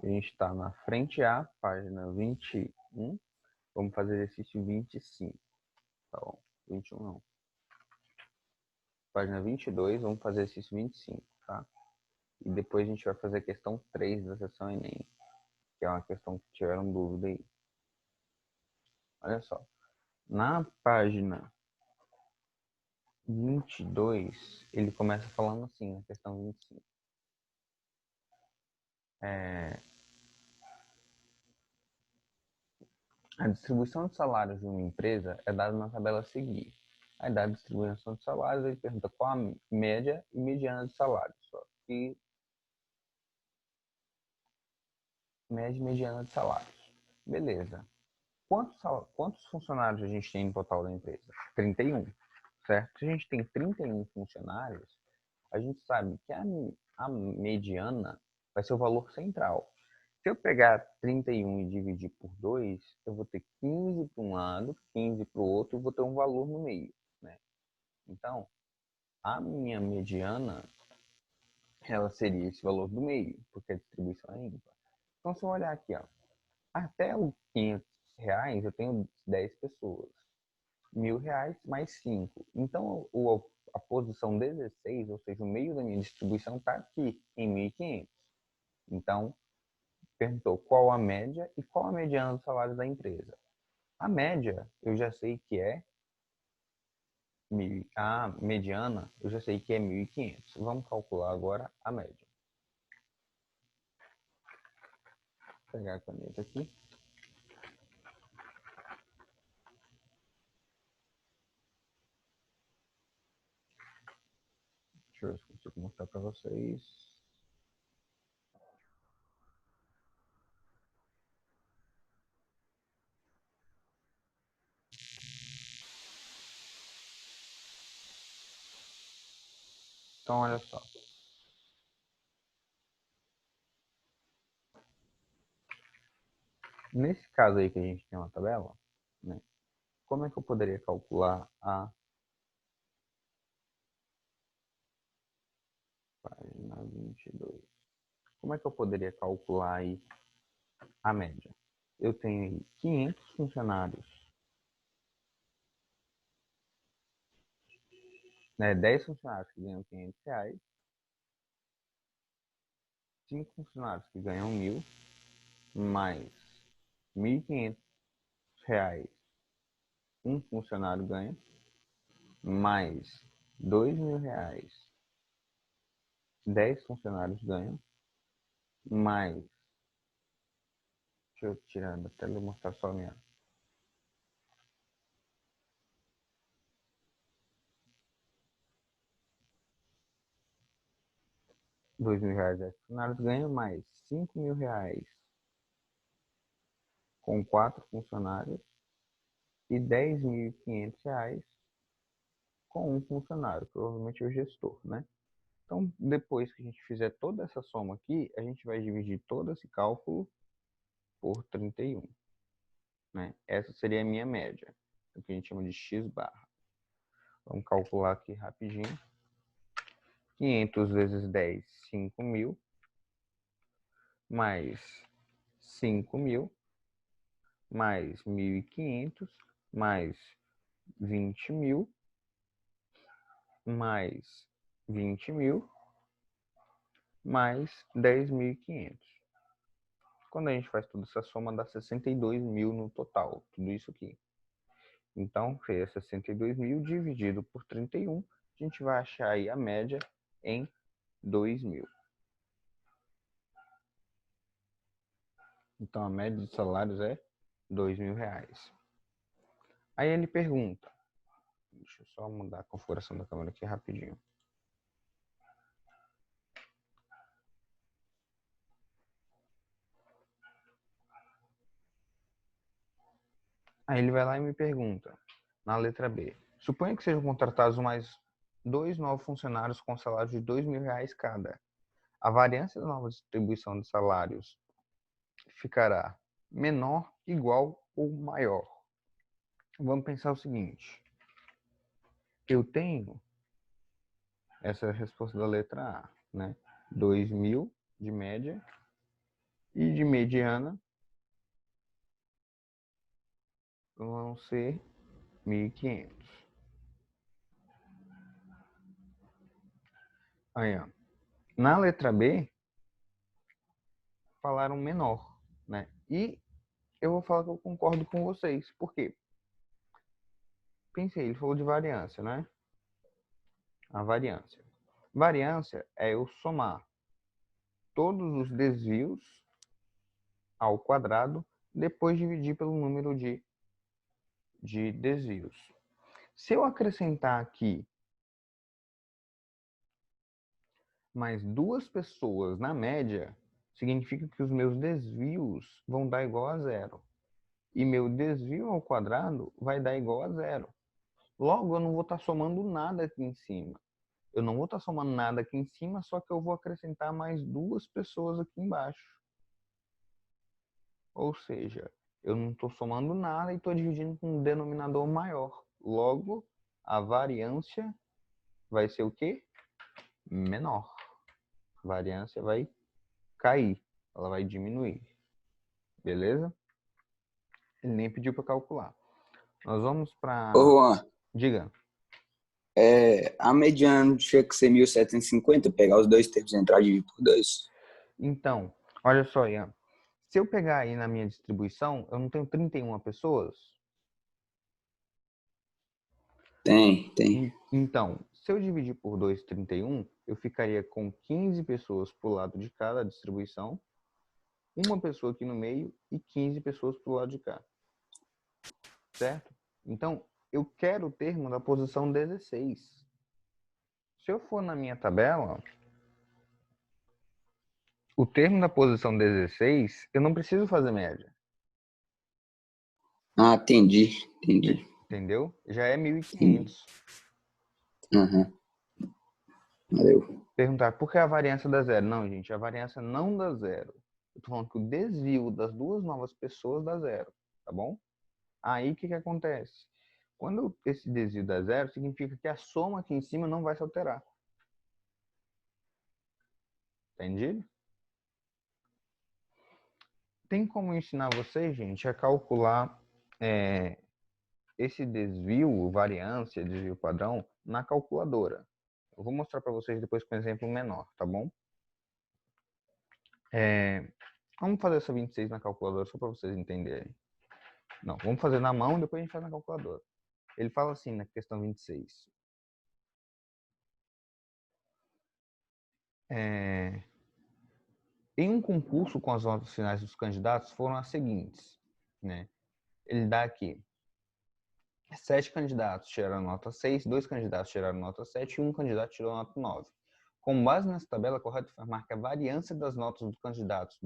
A gente está na frente A, página 21. Vamos fazer exercício 25. Tá bom, 21 não. Página 22, vamos fazer exercício 25, tá? E depois a gente vai fazer a questão 3 da sessão Enem, que é uma questão que tiveram dúvida aí. Olha só. Na página 22, ele começa falando assim, na questão 25. A distribuição de salários de uma empresa é dada na tabela a seguir. Aí dá a distribuição de salários, ele pergunta qual a média e mediana de salários. Só que média e mediana de salários. Beleza. Quantos funcionários a gente tem no total da empresa? 31, certo? Se a gente tem 31 funcionários, a gente sabe que a mediana vai ser o valor central. Se eu pegar 31 e dividir por 2, eu vou ter 15 para um lado, 15 para o outro, e vou ter um valor no meio, né? Então, a minha mediana, ela seria esse valor do meio, porque a distribuição é ímpar. Então, se eu olhar aqui, ó, até os R$ 500, eu tenho 10 pessoas. R$ 1.000 mais 5. Então, a posição 16, ou seja, o meio da minha distribuição está aqui, em 1.500. Então, perguntou qual a média e qual a mediana do salário da empresa. A média, eu já sei que é a mediana, eu já sei que é 1.500. Vamos calcular agora a média. Vou pegar a caneta aqui. Deixa eu ver se consigo mostrar para vocês. Então, olha só. Nesse caso aí que a gente tem uma tabela, né? Como é que eu poderia calcular a página 22? Como é que eu poderia calcular aí a média? Eu tenho aí 500 funcionários, né? 10 funcionários que ganham R$ 500, 5 funcionários que ganham 1.000, mais R$ 1.500 um funcionário ganha, mais R$ 2.000 10 funcionários ganham, mais, deixa eu tirar da tela e mostrar só a minha. R$ 2.000 10 funcionários ganham, mais R$ 5.000 com 4 funcionários e R$ 10.500 com um funcionário, provavelmente o gestor, né? Então, depois que a gente fizer toda essa soma aqui, a gente vai dividir todo esse cálculo por 31, né? Essa seria a minha média, o que a gente chama de x barra. Vamos calcular aqui rapidinho. 500 vezes 10, 5.000, mais 5.000, mais 1.500, mais 20.000, mais 20.000, mais 10.500. Quando a gente faz toda essa soma, dá 62.000 no total, tudo isso aqui. Então, seria 62.000 dividido por 31, a gente vai achar aí a média em 2.000. Então, a média de salários é R$ 2.000. Aí ele pergunta, deixa eu só mudar a configuração da câmera aqui rapidinho. Aí ele vai lá e me pergunta, na letra B, suponha que sejam contratados mais 2 novos funcionários com salário de R$ 2.000 cada. A variância da nova distribuição de salários ficará menor, igual ou maior. Vamos pensar o seguinte, eu tenho essa resposta da letra A, né? 2.000 de média E de mediana vão ser 1.500. Aí, ó. Na letra B, falaram menor, né? E eu vou falar que eu concordo com vocês. Por quê? Pensei, ele falou de variância, né? A variância. Variância é eu somar todos os desvios ao quadrado, depois dividir pelo número de desvios. Se eu acrescentar aqui mais 2 pessoas na média, significa que os meus desvios vão dar igual a zero. E meu desvio ao quadrado vai dar igual a zero. Logo, eu não vou estar somando nada aqui em cima. Eu não vou estar somando nada aqui em cima, só que eu vou acrescentar mais 2 pessoas aqui embaixo. Ou seja, eu não estou somando nada e estou dividindo com um denominador maior. Logo, a variância vai ser o quê? Menor. A variância vai cair, ela vai diminuir. Beleza? Ele nem pediu para calcular. Nós vamos Ô, para... Juan, Diga. a mediana tinha que ser 1.750, pegar os dois termos e entrar e dividir por 2. Então, olha só, Ian. Se eu pegar aí na minha distribuição, eu não tenho 31 pessoas? Tem. Então, se eu dividir por 2, 31, eu ficaria com 15 pessoas para o lado de cada distribuição, uma pessoa aqui no meio e 15 pessoas para o lado de cá. Certo? Então, eu quero o termo da posição 16. Se eu for na minha tabela, o termo da posição 16, eu não preciso fazer média. Ah, entendi. Entendeu? Já é 1.500. Uhum. Valeu. Perguntar por que a variância dá zero? Não, gente, a variância não dá zero. Eu tô falando que o desvio das duas novas pessoas dá zero, tá bom? Aí o que acontece? Quando esse desvio dá zero, significa que a soma aqui em cima não vai se alterar. Entendido? Tem como ensinar vocês, gente, a calcular esse desvio, variância, desvio padrão, na calculadora. Eu vou mostrar para vocês depois com um exemplo menor, tá bom? Vamos fazer essa 26 na calculadora só para vocês entenderem. Não, vamos fazer na mão e depois a gente faz na calculadora. Ele fala assim na questão 26. Em um concurso com as notas finais dos candidatos foram as seguintes, né? Ele dá aqui 7 candidatos tiraram nota 6, 2 candidatos tiraram nota 7 e 1 candidato tirou nota 9. Com base nessa tabela, é correto afirmar que a variância das notas dos candidatos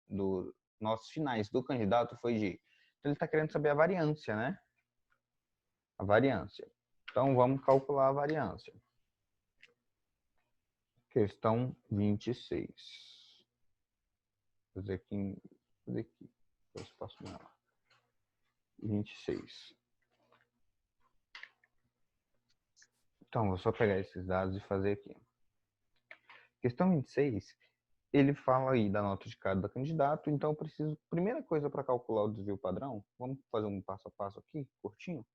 do notas finais do candidato foi de... Então, ele está querendo saber a variância, né? A variância. Então, vamos calcular a variância. Questão 26. Vou fazer aqui. Depois passo nela. 26. Então, vou só pegar esses dados e fazer aqui. Questão 26, ele fala aí da nota de cada candidato, então eu preciso, primeira coisa para calcular o desvio padrão, vamos fazer um passo a passo aqui, curtinho?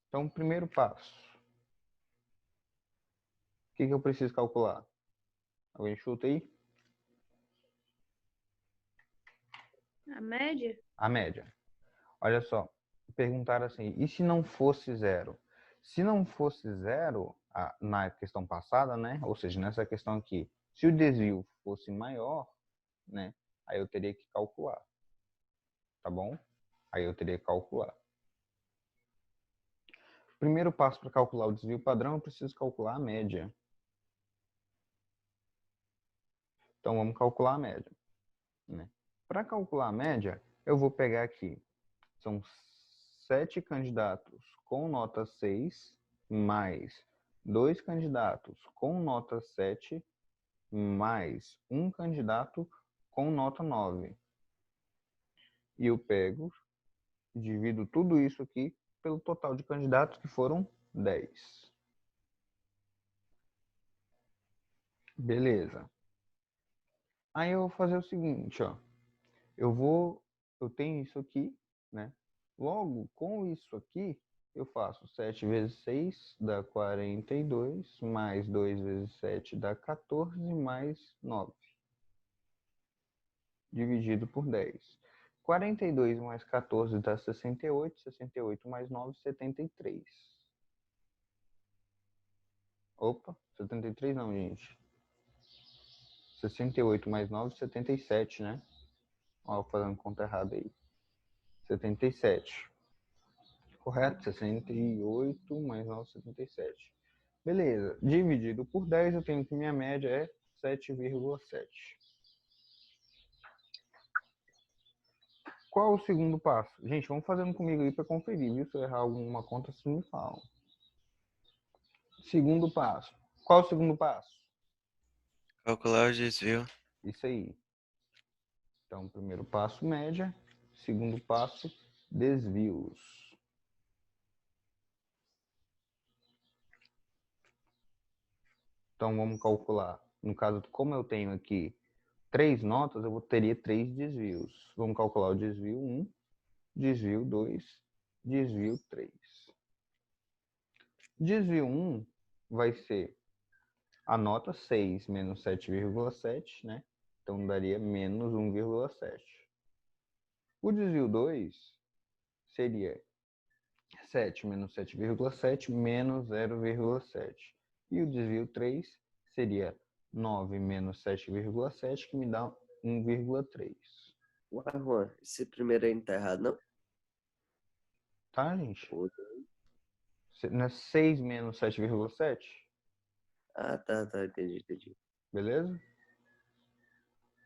Então, primeiro passo, o que eu preciso calcular? Alguém chuta aí? A média? A média. Olha só, perguntaram assim, e se não fosse zero? Se não fosse zero, na questão passada, né? Ou seja, nessa questão aqui, se o desvio fosse maior, né? Aí eu teria que calcular, tá bom? Aí eu teria que calcular. Primeiro passo para calcular o desvio padrão, eu preciso calcular a média. Então vamos calcular a média, né? Para calcular a média, eu vou pegar aqui, são 7 candidatos com nota 6, mais 2 candidatos com nota 7, mais um candidato com nota 9. E eu pego, divido tudo isso aqui pelo total de candidatos, que foram 10. Beleza. Aí eu vou fazer o seguinte, ó. Eu tenho isso aqui, né? Logo, com isso aqui, eu faço 7 vezes 6 dá 42, mais 2 vezes 7 dá 14, mais 9, dividido por 10. 42 mais 14 dá 68, 68 mais 9, 73. Opa, 73 não, gente. 68 mais 9, 77, né? Ó, fazendo conta errada aí. 77. Correto? 68 mais 9, 77. Beleza. Dividido por 10, eu tenho que minha média é 7,7. Qual o segundo passo? Gente, vamos fazendo comigo aí para conferir, viu? Se eu errar alguma conta, vocês me falam. Segundo passo. Qual o segundo passo? Calcular o desvio. Isso aí. Então, primeiro passo, média. Segundo passo, desvios. Então, vamos calcular. No caso, como eu tenho aqui 3 notas, eu teria 3 desvios. Vamos calcular o desvio 1, desvio 2, desvio 3. Desvio 1 vai ser a nota 6 menos 7,7, né? Então, daria menos 1,7. O desvio 2 seria 7 menos 7,7 menos 0,7. E o desvio 3 seria 9 menos 7,7, que me dá 1,3. Ué, Juan, esse primeiro aí não tá errado, não? Tá, gente? Outro. Não é 6 menos 7,7? Ah, tá, entendi. Beleza?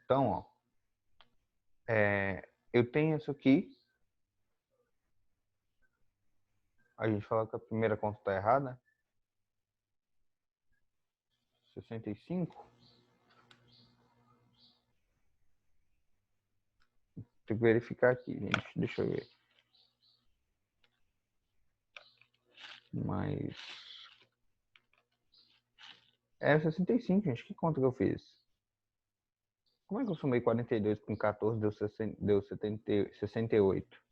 Então, ó. Eu tenho isso aqui. A gente fala que a primeira conta está errada. 65. Tem que verificar aqui, gente. Deixa eu ver. Mas... É 65, gente. Que conta que eu fiz? Como é que eu somei 42 com 14 deu 68?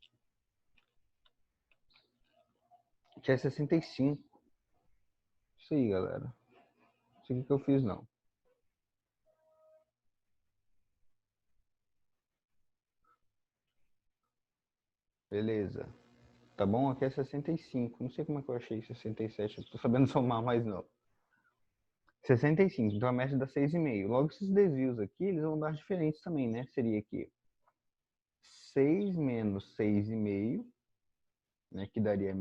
Que é 65. Isso aí, galera. Isso aqui que eu fiz, não. Beleza. Tá bom? Aqui é 65. Não sei como é que eu achei 67. Eu tô sabendo somar, mas não. 65. Então a média dá 6,5. Logo, esses desvios aqui, eles vão dar diferentes também, né? Seria aqui 6 menos 6,5, né? Que daria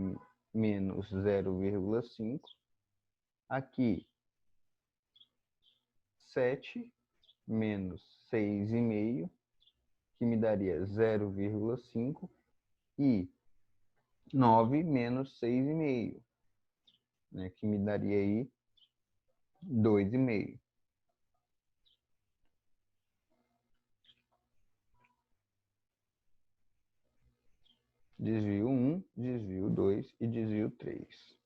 menos 0,5. Aqui, 7 menos 6,5, que me daria 0,5. E 9 menos 6,5, né? Que me daria aí 2,5. Desvio 1, desvio 2 e desvio 3.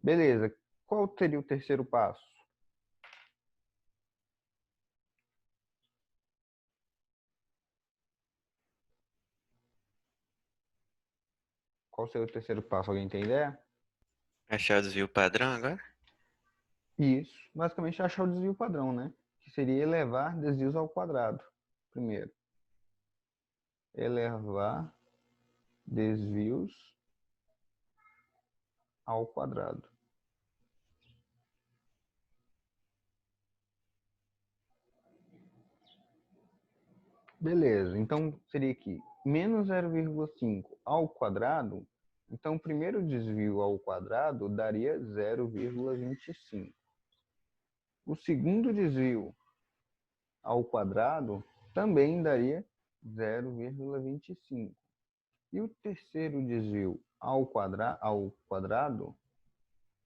Beleza. Qual seria o terceiro passo? Qual seria o terceiro passo? Alguém tem ideia? Achar o desvio padrão agora? Isso. Basicamente, achar o desvio padrão, né? Que seria elevar desvios ao quadrado. Primeiro. Elevar desvios ao quadrado. Beleza. Então, seria aqui menos 0,5 ao quadrado. Então, o primeiro desvio ao quadrado daria 0,25. O segundo desvio ao quadrado também daria 0,25. E o terceiro desvio ao quadrado,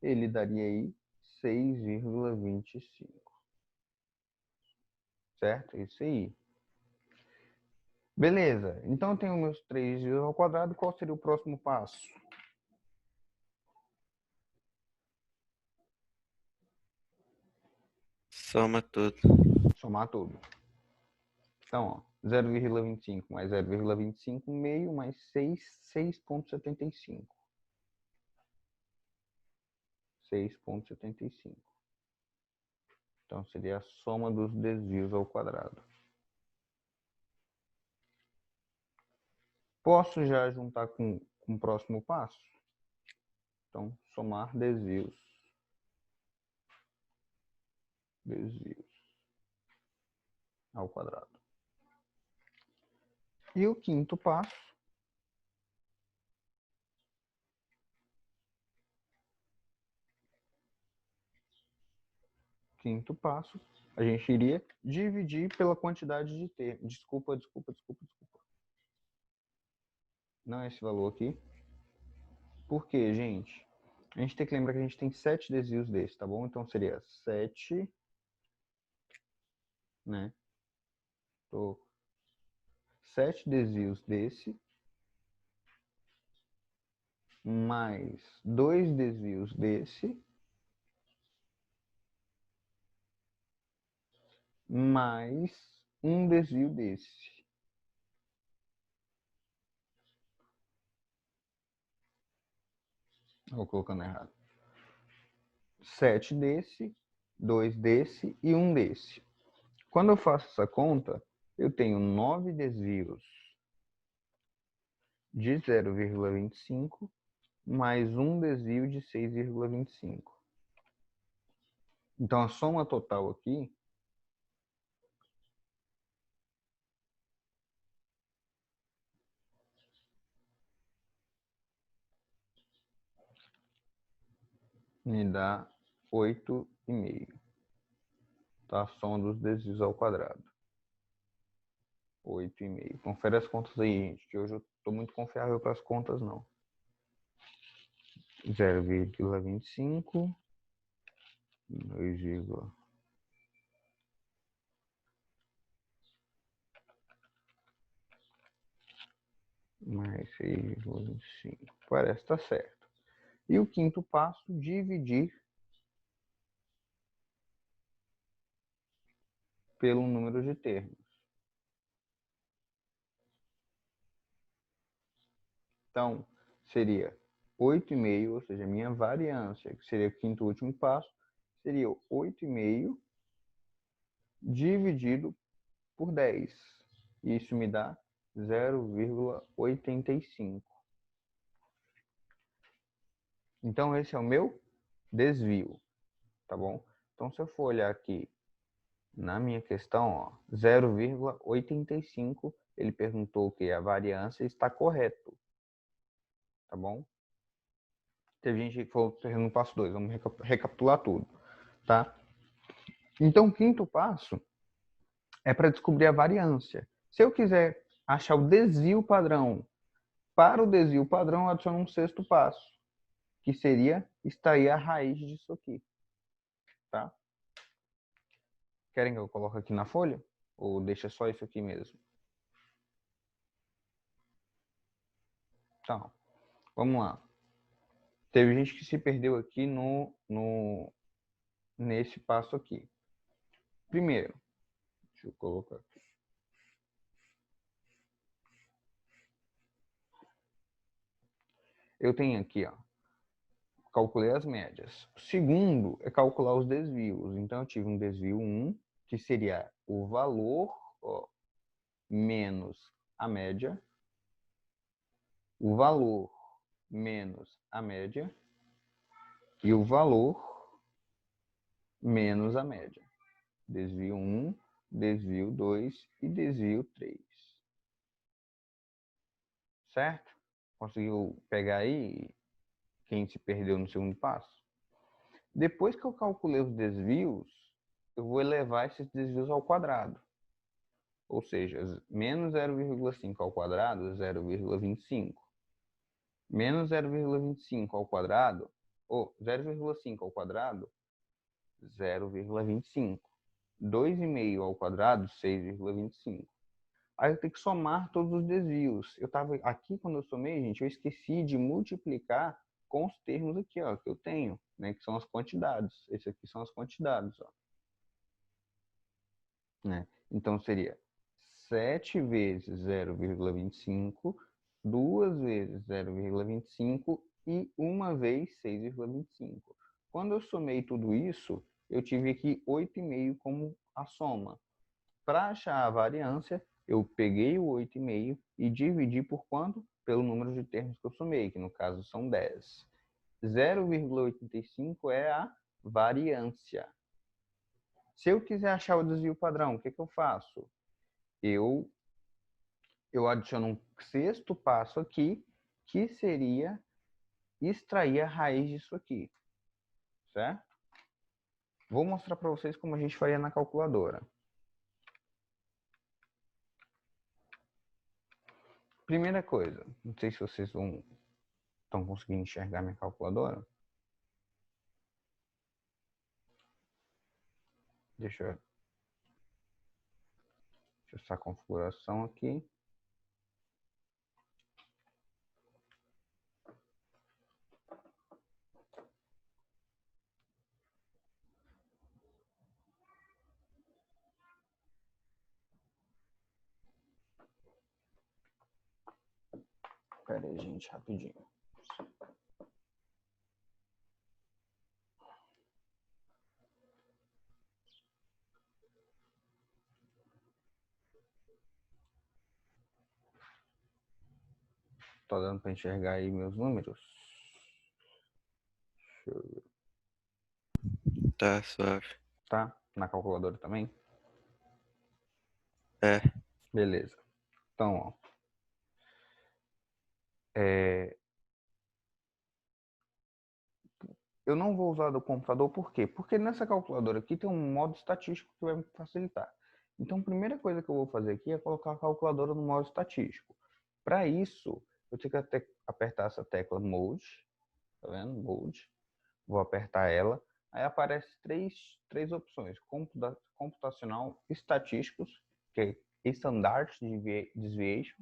ele daria aí 6,25. Certo? Isso aí. Beleza. Então, eu tenho meus 3 desvios ao quadrado. Qual seria o próximo passo? Soma tudo. Somar tudo. Então, ó, 0,25 mais 0,25 meio mais 6,75. 6,75. Então, seria a soma dos desvios ao quadrado. Posso já juntar com o próximo passo? Então, somar desvios. Desvios ao quadrado. E o quinto passo a gente iria dividir pela quantidade de termos. Desculpa. Não é esse valor aqui. Por quê, gente? A gente tem que lembrar que a gente tem 7 desvios desses, tá bom? Então seria 7, né? 7 desvios desse, mais 2 desvios desse, mais um desvio desse. Vou colocando errado. 7 desse, 2 desse e 1 desse. Quando eu faço essa conta, eu tenho 9 desvios de 0,25 mais um desvio de 6,25. Então, a soma total aqui me dá 8,5. Tá? A soma dos desvios ao quadrado. 8,5. Confere as contas aí, gente, que hoje eu estou muito confiável para as contas, não. 0,25, 2, mais 6,25. Parece estar certo. E o quinto passo, dividir pelo número de termos. Então, seria 8,5, ou seja, a minha variância, que seria o quinto e último passo, seria 8,5 dividido por 10. Isso me dá 0,85. Então, esse é o meu desvio, tá bom? Então, se eu for olhar aqui na minha questão, 0,85, ele perguntou que a variância está correto, tá bom? Teve gente que falou no passo 2, vamos recapitular tudo, tá? Então, o quinto passo é para descobrir a variância. Se eu quiser achar o desvio padrão, para o desvio padrão, eu adiciono um sexto passo, que seria extrair a raiz disso aqui, tá? Querem que eu coloque aqui na folha? Ou deixa só isso aqui mesmo? Então, vamos lá. Teve gente que se perdeu aqui nesse passo aqui. Primeiro, deixa eu colocar aqui. Eu tenho aqui, ó, calculei as médias. O segundo é calcular os desvios. Então, eu tive um desvio 1, que seria o valor, ó, menos a média. O valor menos a média. E o valor menos a média. Desvio 1, desvio 2 e desvio 3. Certo? Conseguiu pegar aí quem se perdeu no segundo passo? Depois que eu calculei os desvios, eu vou elevar esses desvios ao quadrado. Ou seja, menos 0,5 ao quadrado, 0,25. Menos 0,25 ao quadrado, ou 0,5 ao quadrado, 0,25. 2,5 ao quadrado, 6,25. Aí eu tenho que somar todos os desvios. Eu estava aqui, quando eu somei, gente, eu esqueci de multiplicar com os termos aqui, ó, que eu tenho, né, que são as quantidades. Esse aqui são as quantidades, ó. né? Então, seria 7 vezes 0,25, 2 vezes 0,25 e 1 vez 6,25. Quando eu somei tudo isso, eu tive aqui 8,5 como a soma. Para achar a variância, eu peguei o 8,5 e dividi por quanto? Pelo número de termos que eu somei, que no caso são 10. 0,85 é a variância. Se eu quiser achar o desvio padrão, o que eu faço? Eu adiciono um sexto passo aqui, que seria extrair a raiz disso aqui, certo? Vou mostrar para vocês como a gente faria na calculadora. Primeira coisa, não sei se vocês estão conseguindo enxergar minha calculadora. Deixa eu essa configuração aqui. Espera aí, gente, rapidinho. Tá dando para enxergar aí meus números? Deixa eu ver. Tá suave. Tá? Na calculadora também? É. Beleza. Então, ó. Eu não vou usar do computador, por quê? Porque nessa calculadora aqui tem um modo estatístico que vai me facilitar. Então, a primeira coisa que eu vou fazer aqui é colocar a calculadora no modo estatístico. Para isso, eu tenho que apertar essa tecla Mode, tá vendo? Mode. Vou apertar ela. Aí aparece três opções: computacional, estatísticos, que é Standard Deviation,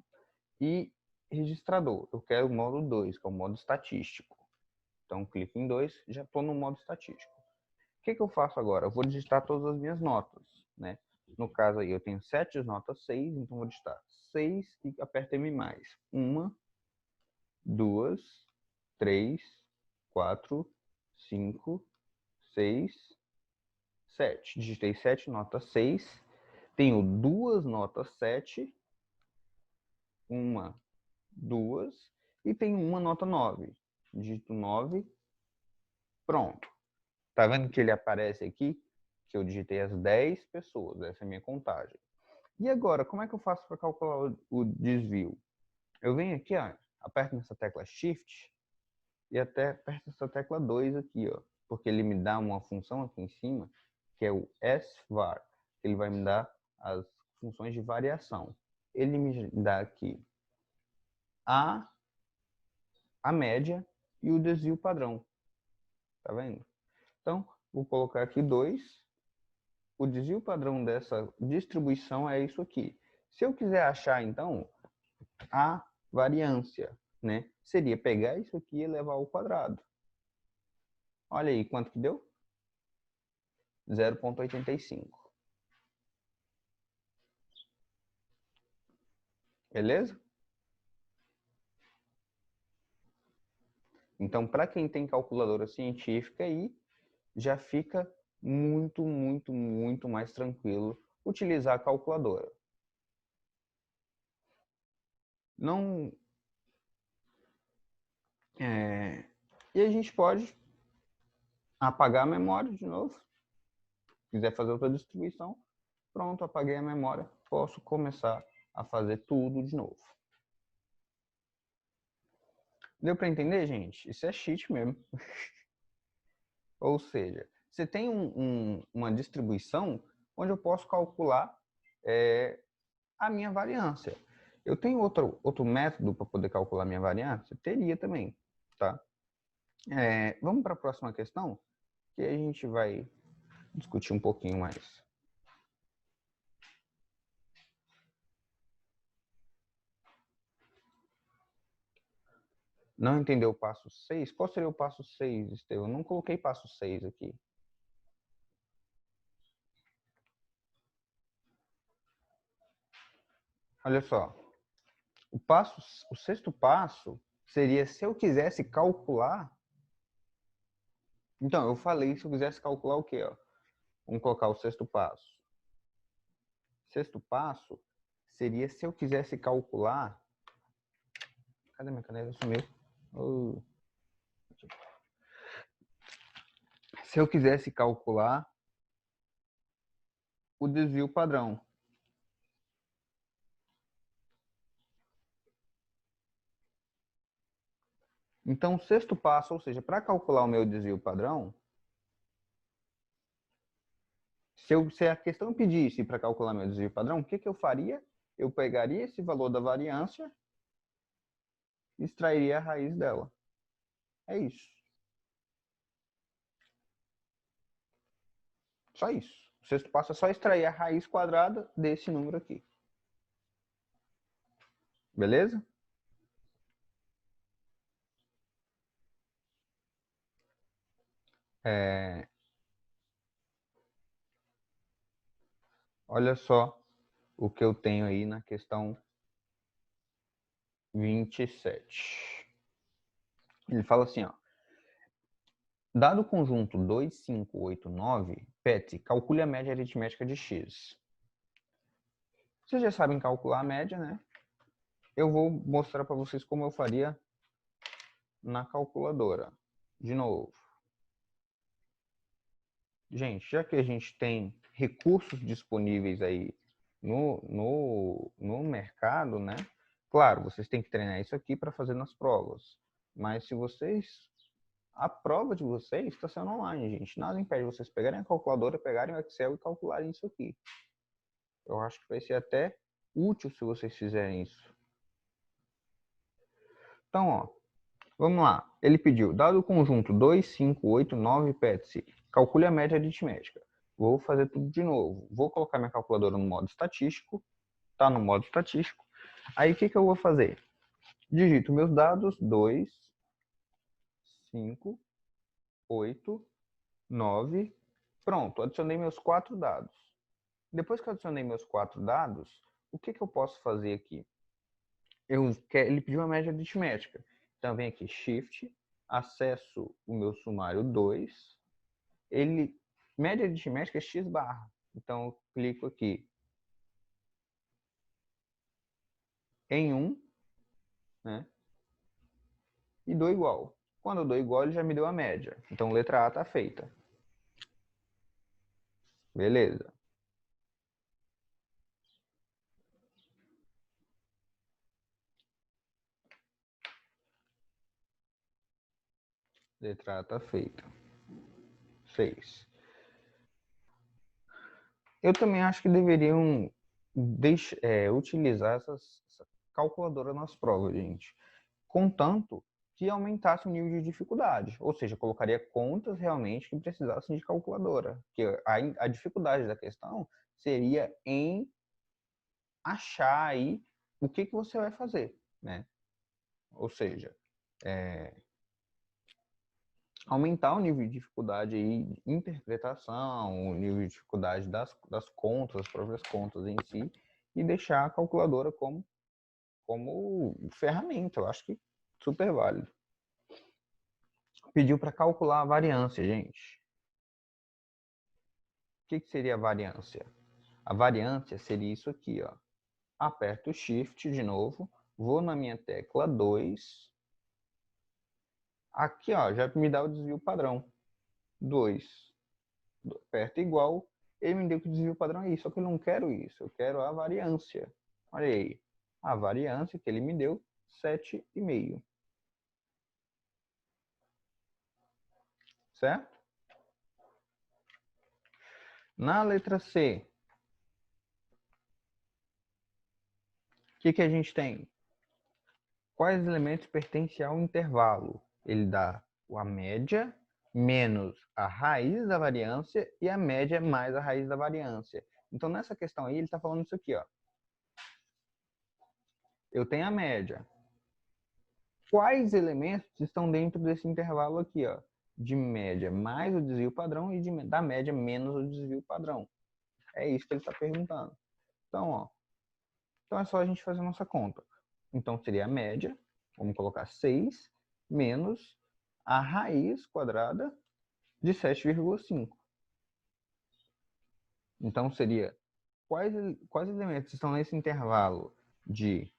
e registrador. Eu quero o modo 2, que é o modo estatístico. Então, clico em 2, já estou no modo estatístico. O que eu faço agora? Eu vou digitar todas as minhas notas, né? No caso aí, eu tenho 7 notas 6, então vou digitar 6 e aperto M+. 1, 2, 3, 4, 5, 6, 7. Digitei 7 notas 6. Tenho 2 notas 7. 1, 2. E tenho uma nota 9. Digito 9. Pronto. Tá vendo que ele aparece aqui? Que eu digitei as 10 pessoas. Essa é a minha contagem. E agora, como é que eu faço para calcular o desvio? Eu venho aqui, ó, aperto nessa tecla Shift e até aperto essa tecla 2 aqui, ó, porque ele me dá uma função aqui em cima, que é o SVAR. Ele vai me dar as funções de variação. Ele me dá aqui a média e o desvio padrão. Tá vendo? Então, vou colocar aqui 2. O desvio padrão dessa distribuição é isso aqui. Se eu quiser achar, então, a variância, né, seria pegar isso aqui e elevar ao quadrado. Olha aí quanto que deu? 0,85. Beleza? Então, para quem tem calculadora científica aí, já fica muito, muito, muito mais tranquilo utilizar a calculadora. Não. E a gente pode apagar a memória de novo. Se quiser fazer outra distribuição, pronto, apaguei a memória, posso começar a fazer tudo de novo. Deu para entender, gente? Isso é cheat mesmo. Ou seja, você tem uma distribuição onde eu posso calcular a minha variância. Eu tenho outro método para poder calcular minha variância? Teria também, tá? Vamos para a próxima questão, que a gente vai discutir um pouquinho mais. Não entendeu o passo 6? Qual seria o passo 6, Estevão? Eu não coloquei passo 6 aqui. Olha só. O sexto passo seria se eu quisesse calcular. Então, eu falei se eu quisesse calcular o quê? Ó? Vamos colocar o sexto passo. Sexto passo seria se eu quisesse calcular. Cadê minha caneta? Sumiu. Se eu quisesse calcular o desvio padrão. Então, o sexto passo, ou seja, para calcular o meu desvio padrão, se a questão pedisse para calcular meu desvio padrão, o que eu faria? Eu pegaria esse valor da variância e extrairia a raiz dela. É isso. Só isso. O sexto passo é só extrair a raiz quadrada desse número aqui. Beleza? Olha só o que eu tenho aí na questão 27. Ele fala assim, ó. Dado o conjunto 2, 5, 8, 9, Pet, calcule a média aritmética de x. Vocês já sabem calcular a média, né? Eu vou mostrar para vocês como eu faria na calculadora. De novo. Gente, já que a gente tem recursos disponíveis aí no mercado, né? Claro, vocês têm que treinar isso aqui para fazer nas provas. Mas se vocês... A prova de vocês está sendo online, gente. Nada impede vocês pegarem a calculadora, pegarem o Excel e calcularem isso aqui. Eu acho que vai ser até útil se vocês fizerem isso. Então, ó, vamos lá. Ele pediu, dado o conjunto 2, 5, 8, 9, PETC, calcule a média aritmética. Vou fazer tudo de novo. Vou colocar minha calculadora no modo estatístico. Tá no modo estatístico. Aí, o que eu vou fazer? Digito meus dados, 2, 5, 8, 9. Pronto, adicionei meus 4 dados. Depois que eu adicionei meus 4 dados, o que eu posso fazer aqui? Ele pediu uma média aritmética. Então, vem aqui, Shift, acesso o meu sumário 2. Média aritmética é x barra. Então, eu clico aqui em 1, né? E dou igual. Quando eu dou igual, ele já me deu a média. Então, letra A está feita. Beleza. Letra A está feita. 6. Eu também acho que deveriam utilizar essa calculadora nas provas, gente. Contanto que aumentasse o nível de dificuldade. Ou seja, colocaria contas realmente que precisassem de calculadora. Porque a dificuldade da questão seria em achar aí o que você vai fazer, né? Ou seja, aumentar o nível de dificuldade aí, de interpretação, o nível de dificuldade das contas, das próprias contas em si, e deixar a calculadora como ferramenta. Eu acho que super válido. Pediu para calcular a variância, gente. O que seria a variância? A variância seria isso aqui, ó. Aperto o Shift de novo, vou na minha tecla 2. Aqui, ó, já me dá o desvio padrão. 2. Aperto igual, ele me deu que o desvio padrão é isso, só que eu não quero isso, eu quero a variância. Olha aí, a variância que ele me deu, 7,5. Certo? Na letra C, o que a gente tem? Quais elementos pertencem ao intervalo? Ele dá a média menos a raiz da variância e a média mais a raiz da variância. Então, nessa questão aí, ele está falando isso aqui, ó. Eu tenho a média. Quais elementos estão dentro desse intervalo aqui, ó? De média mais o desvio padrão e da média menos o desvio padrão. É isso que ele está perguntando. Então, ó, Então é só a gente fazer a nossa conta. Então seria a média, vamos colocar 6, menos a raiz quadrada de 7,5. Então seria quais elementos estão nesse intervalo de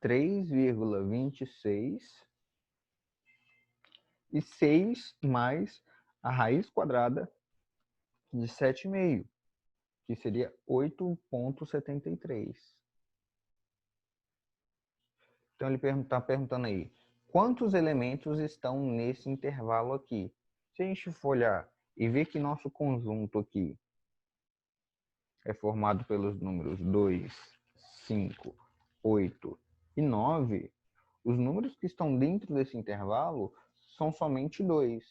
3,26 e 6 mais a raiz quadrada de 7,5, que seria 8,73. Então ele está perguntando aí, quantos elementos estão nesse intervalo aqui? Se a gente for olhar e ver que nosso conjunto aqui é formado pelos números 2, 5, 8 e 9, os números que estão dentro desse intervalo são somente 2.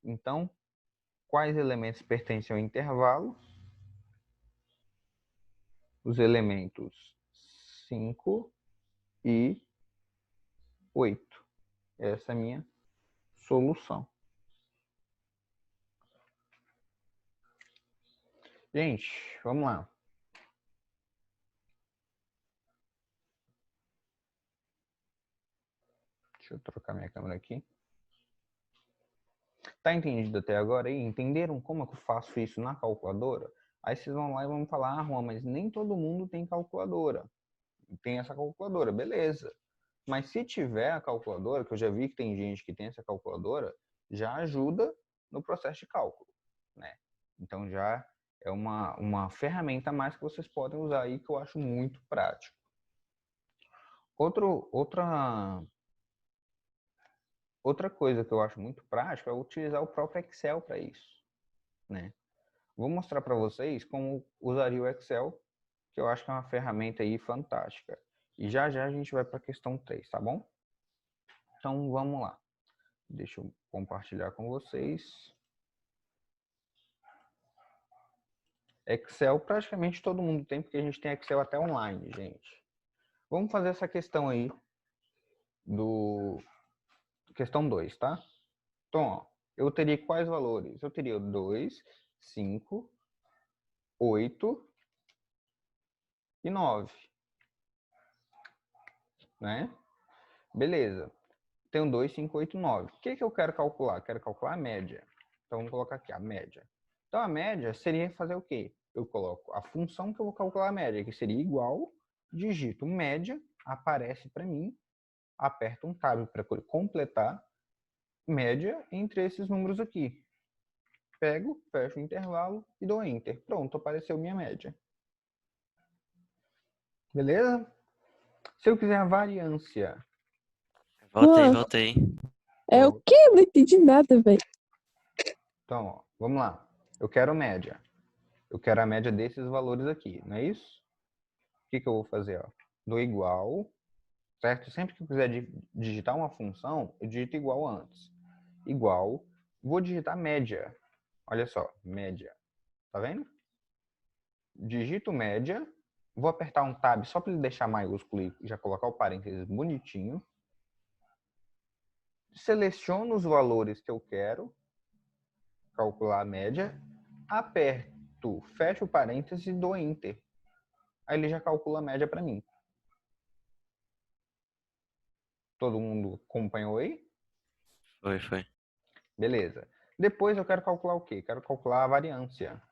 Então, quais elementos pertencem ao intervalo? Os elementos 5 e 8. Essa é a minha solução. Gente, vamos lá. Deixa eu trocar minha câmera aqui. Tá entendido até agora aí? Entenderam como é que eu faço isso na calculadora? Aí vocês vão lá e vão falar, Juan, mas nem todo mundo tem calculadora. Tem essa calculadora, beleza. Mas se tiver a calculadora, que eu já vi que tem gente que tem essa calculadora, já ajuda no processo de cálculo, né? Então já é uma ferramenta a mais que vocês podem usar aí, que eu acho muito prático. Outra coisa que eu acho muito prático é utilizar o próprio Excel para isso, né? Vou mostrar para vocês como usaria o Excel, que eu acho que é uma ferramenta aí fantástica. E já já a gente vai para a questão 3, tá bom? Então vamos lá. Deixa eu compartilhar com vocês. Excel praticamente todo mundo tem, porque a gente tem Excel até online, gente. Vamos fazer essa questão aí do questão 2, tá? Então, ó, eu teria quais valores? Eu teria 2, 5, 8 e 9, né? Beleza. Tenho 2, 5, 8, 9. O que eu quero calcular? Quero calcular a média. Então, vamos colocar aqui a média. Então, a média seria fazer o quê? Eu coloco a função que eu vou calcular a média, que seria igual, digito média, aparece para mim, aperto um tab para completar, média entre esses números aqui. Pego, fecho o intervalo e dou Enter. Pronto, apareceu minha média. Beleza? Se eu quiser a variância. Voltei, Juan, voltei. é o quê? Eu não entendi nada, velho. Então, ó, vamos lá. Eu quero média. Eu quero a média desses valores aqui, não é isso? O que eu vou fazer? Ó? Dou igual, certo? Sempre que eu quiser digitar uma função, eu digito igual antes. Igual, vou digitar média. Olha só, média. Tá vendo? Digito média, vou apertar um tab só para ele deixar maiúsculo e já colocar o parênteses bonitinho. Seleciono os valores que eu quero calcular a média, aperto, fecho o parênteses e dou Enter. Aí ele já calcula a média para mim. Todo mundo acompanhou aí? Foi. Beleza. Depois eu quero calcular o quê? Quero calcular a variância.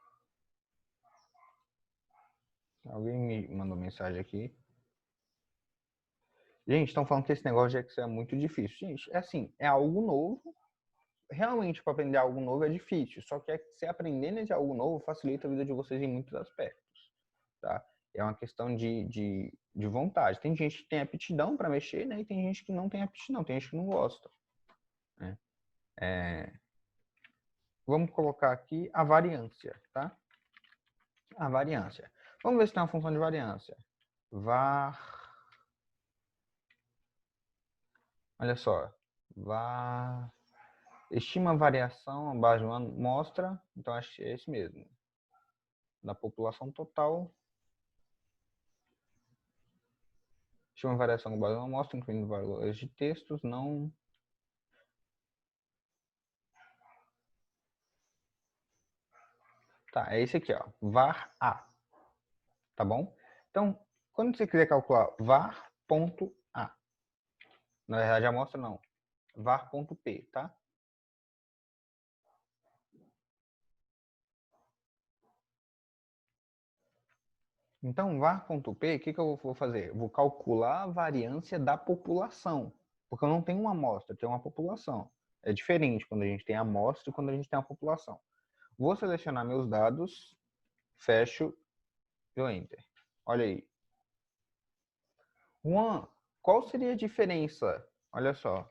Alguém me mandou mensagem aqui. Gente, estão falando que esse negócio de Excel é muito difícil. Gente, é assim, é algo novo. Realmente, para aprender algo novo é difícil. Só que se aprendendo de algo novo facilita a vida de vocês em muitos aspectos. Tá? É uma questão de vontade. Tem gente que tem aptidão para mexer, né? E tem gente que não tem aptidão, tem gente que não gosta. Né? Vamos colocar aqui a variância, tá? A variância. Vamos ver se tem uma função de variância. Var. Olha só. Var. Estima a variação abaixo de uma amostra. Então, acho que é esse mesmo. Da população total. Estima a variação abaixo de uma amostra, incluindo valores de textos, não. Tá, é esse aqui, ó. Var A. tá bom? Então, quando você quiser calcular var.a, na verdade a amostra não, var.p, tá? Então, var.p, o que eu vou fazer? Eu vou calcular a variância da população, porque eu não tenho uma amostra, eu tenho uma população. É diferente quando a gente tem a amostra e quando a gente tem a população. Vou selecionar meus dados, fecho e dou Enter. Olha aí. Juan, qual seria a diferença? Olha só.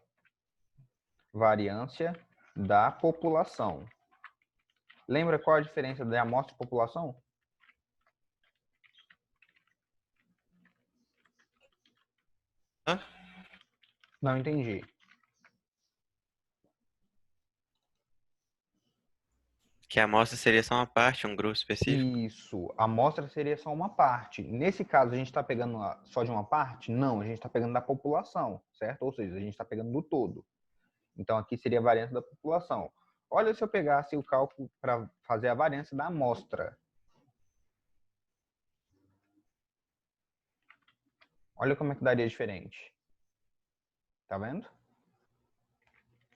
Variância da população. Lembra qual a diferença da amostra e população? Hã? Não entendi. Que a amostra seria só uma parte, um grupo específico? Isso, a amostra seria só uma parte. Nesse caso, a gente está pegando só de uma parte? Não, a gente está pegando da população, certo? Ou seja, a gente está pegando do todo. Então, aqui seria a variância da população. Olha se eu pegasse o cálculo para fazer a variância da amostra. Olha como é que daria diferente. Tá vendo?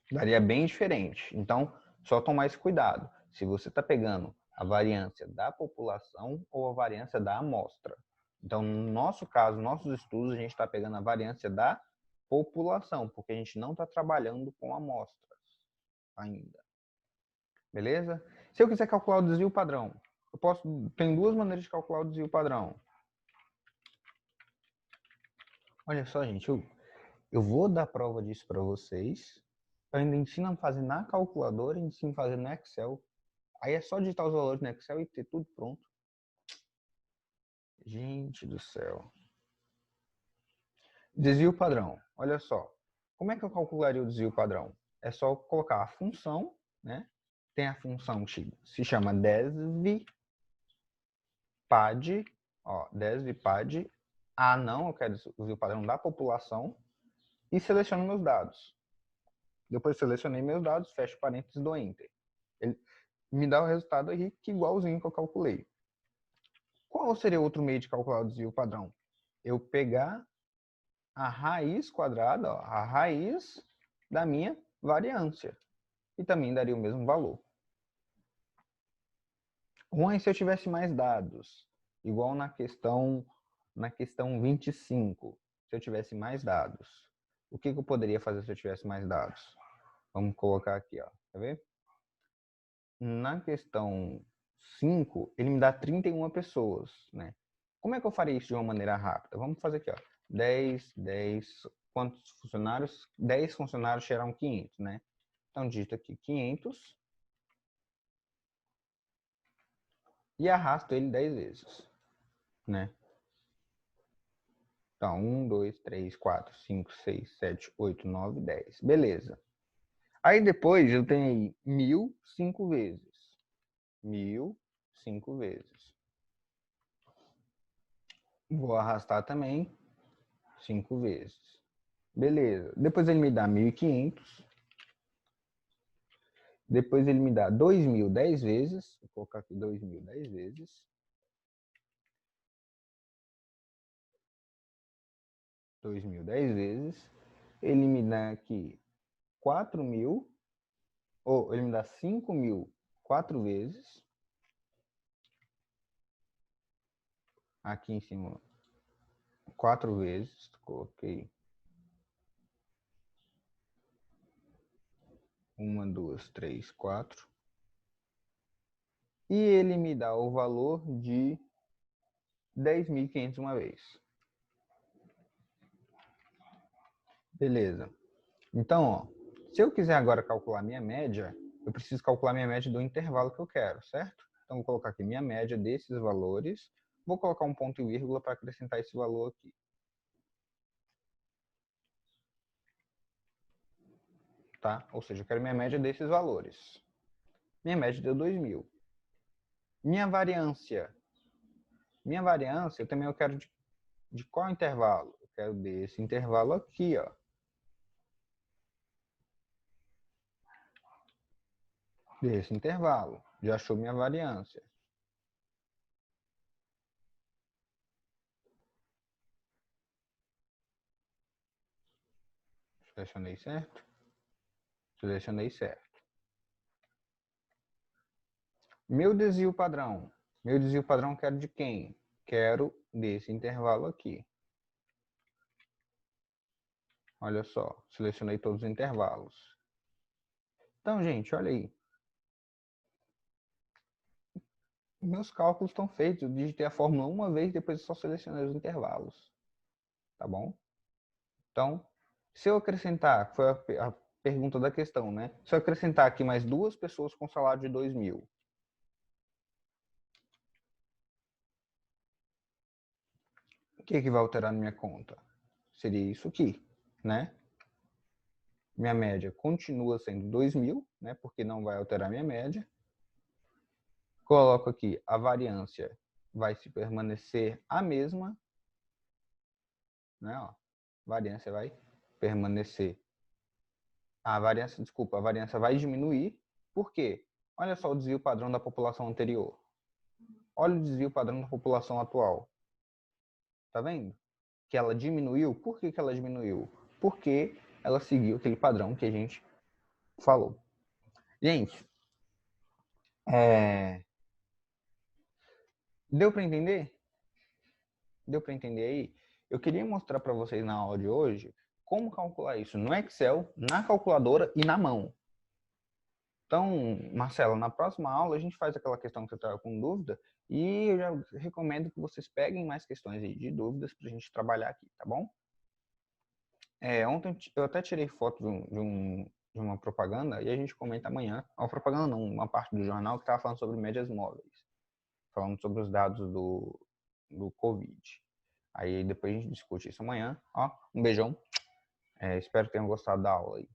Daria bem diferente. Então, só tomar esse cuidado. Se você está pegando a variância da população ou a variância da amostra. Então, no nosso caso, nossos estudos, a gente está pegando a variância da população, porque a gente não está trabalhando com amostras ainda. Beleza? Se eu quiser calcular o desvio padrão, tem duas maneiras de calcular o desvio padrão. Olha só, gente, eu vou dar prova disso para vocês. Eu ainda ensino a fazer na calculadora e ensino a fazer no Excel. Aí é só digitar os valores no Excel e ter tudo pronto. Gente do céu. Desvio padrão. Olha só. Como é que eu calcularia o desvio padrão? É só colocar a função, né? Tem a função que se chama desvpad. Ó, desvpad. Ah, não, eu quero o desvio padrão da população. E seleciono meus dados. Depois selecionei meus dados, fecho parênteses e dou Enter. Ele me dá o resultado aí que igualzinho que eu calculei. Qual seria outro meio de calcular o desvio padrão? Eu pegar a raiz quadrada, ó, a raiz da minha variância. E também daria o mesmo valor. Ruim se eu tivesse mais dados. Igual na questão 25. Se eu tivesse mais dados. O que eu poderia fazer se eu tivesse mais dados? Vamos colocar aqui, ó. Quer ver? Na questão 5, ele me dá 31 pessoas, né? Como é que eu faria isso de uma maneira rápida? Vamos fazer aqui, ó. 10. Quantos funcionários? 10 funcionários geram 500, né? Então, digito aqui 500 e arrasto ele 10 vezes, né? Então, 1, 2, 3, 4, 5, 6, 7, 8, 9, 10. Beleza. Aí depois eu tenho aí 1000 5 vezes. 1000 5 vezes. Vou arrastar também 5 vezes. Beleza. Depois ele me dá 1.500. Depois ele me dá 2.000 10 vezes. Vou colocar aqui 2.000 10 vezes. 2.000 10 vezes. Ele me dá aqui 4.000. Ou ele me dá 5.000 4 vezes. Aqui em cima 4 vezes. Coloquei 1, 2, 3, 4. E ele me dá o valor de 10.500 uma vez. Beleza. Então, ó, se eu quiser agora calcular minha média, eu preciso calcular minha média do intervalo que eu quero, certo? Então, vou colocar aqui minha média desses valores. Vou colocar um ponto e vírgula para acrescentar esse valor aqui. Tá? Ou seja, eu quero minha média desses valores. Minha média deu 2.000. Minha variância. Minha variância, eu também quero de qual intervalo? Eu quero desse intervalo aqui, ó. Desse intervalo. Já achou minha variância. Selecionei certo? Selecionei certo. Meu desvio padrão. Meu desvio padrão quero de quem? Quero desse intervalo aqui. Olha só, selecionei todos os intervalos. Então, gente, olha aí. Meus cálculos estão feitos. Eu digitei a fórmula uma vez, depois eu só selecionei os intervalos. Tá bom? Então, se eu acrescentar, foi a pergunta da questão, né? Se eu acrescentar aqui mais 2 pessoas com salário de 2.000, o que vai alterar na minha conta? Seria isso aqui, né? Minha média continua sendo 2.000, né? Porque não vai alterar minha média. Coloco aqui, a variância vai se permanecer a mesma, né? Ó, variância vai permanecer. A variância vai diminuir. Por quê? Olha só o desvio padrão da população anterior. Olha o desvio padrão da população atual. Tá vendo? Que ela diminuiu. Por que ela diminuiu? Porque ela seguiu aquele padrão que a gente falou. Gente, deu para entender? Deu para entender aí? Eu queria mostrar para vocês na aula de hoje como calcular isso no Excel, na calculadora e na mão. Então, Marcelo, na próxima aula a gente faz aquela questão que você estava com dúvida e eu já recomendo que vocês peguem mais questões aí de dúvidas para a gente trabalhar aqui, tá bom? Ontem eu até tirei foto de uma propaganda e a gente comenta amanhã. Uma propaganda não, uma parte do jornal que estava falando sobre médias móveis. Falando sobre os dados do Covid. Aí depois a gente discute isso amanhã. Ó, um beijão. Espero que tenham gostado da aula aí.